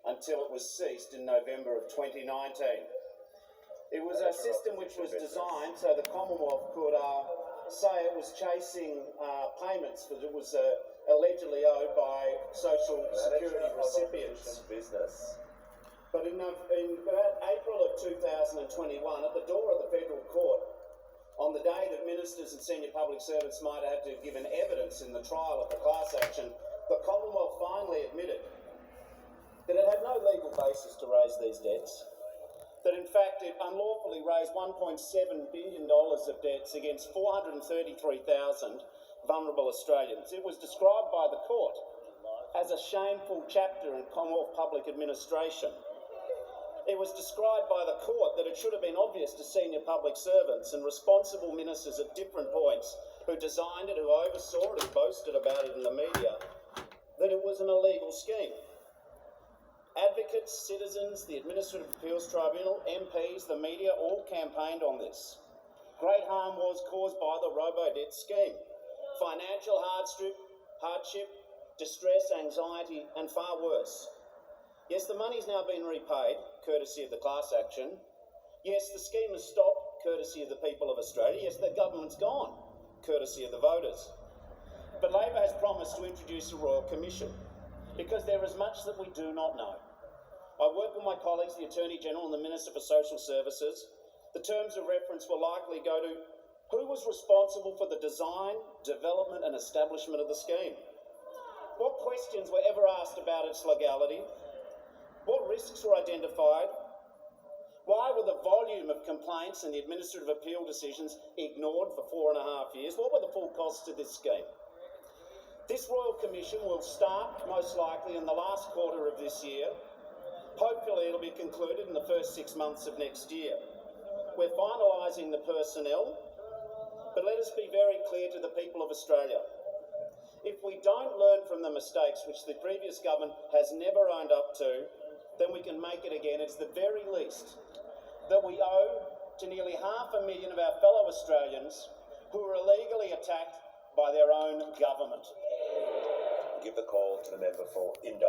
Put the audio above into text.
until it was ceased in November of 2019. It was a system which was designed so the Commonwealth could say it was chasing payments that it was allegedly owed by social security recipients. But in about April of 2021, at the door of the federal court, on the day that ministers and senior public servants might have to have given evidence in the trial of the class action, the Commonwealth finally admitted that it had no legal basis to raise these debts, that in fact it unlawfully raised $1.7 billion of debts against 433,000 vulnerable Australians. It was described by the court as a shameful chapter in Commonwealth public administration. It was described by the court that it should have been obvious to senior public servants and responsible ministers at different points who designed it, who oversaw it, who boasted about it in the media, that it was an illegal scheme. Advocates, citizens, the Administrative Appeals Tribunal, MPs, the media all campaigned on this. Great harm was caused by the Robodebt scheme. Financial hardship, distress, anxiety, and far worse. Yes, the money's now been repaid, courtesy of the class action. Yes, the scheme has stopped, courtesy of the people of Australia. Yes, the government's gone, courtesy of the voters. But Labor has promised to introduce a Royal Commission because there is much that we do not know. I work with my colleagues, the Attorney General and the Minister for Social Services. The terms of reference will likely go to who was responsible for the design, development and establishment of the scheme. What questions were ever asked about its legality? What risks were identified? Why were the volume of complaints and the administrative appeal decisions ignored for 4.5 years? What were the full costs of this scheme? This Royal Commission will start most likely in the last quarter of this year. Hopefully it'll be concluded in the first 6 months of next year. We're finalising the personnel, but let us be very clear to the people of Australia. If we don't learn from the mistakes which the previous government has never owned up to, then we can make it again. It's the very least that we owe to nearly 500,000 of our fellow Australians who were illegally attacked by their own government. Give the call to the member for Indi.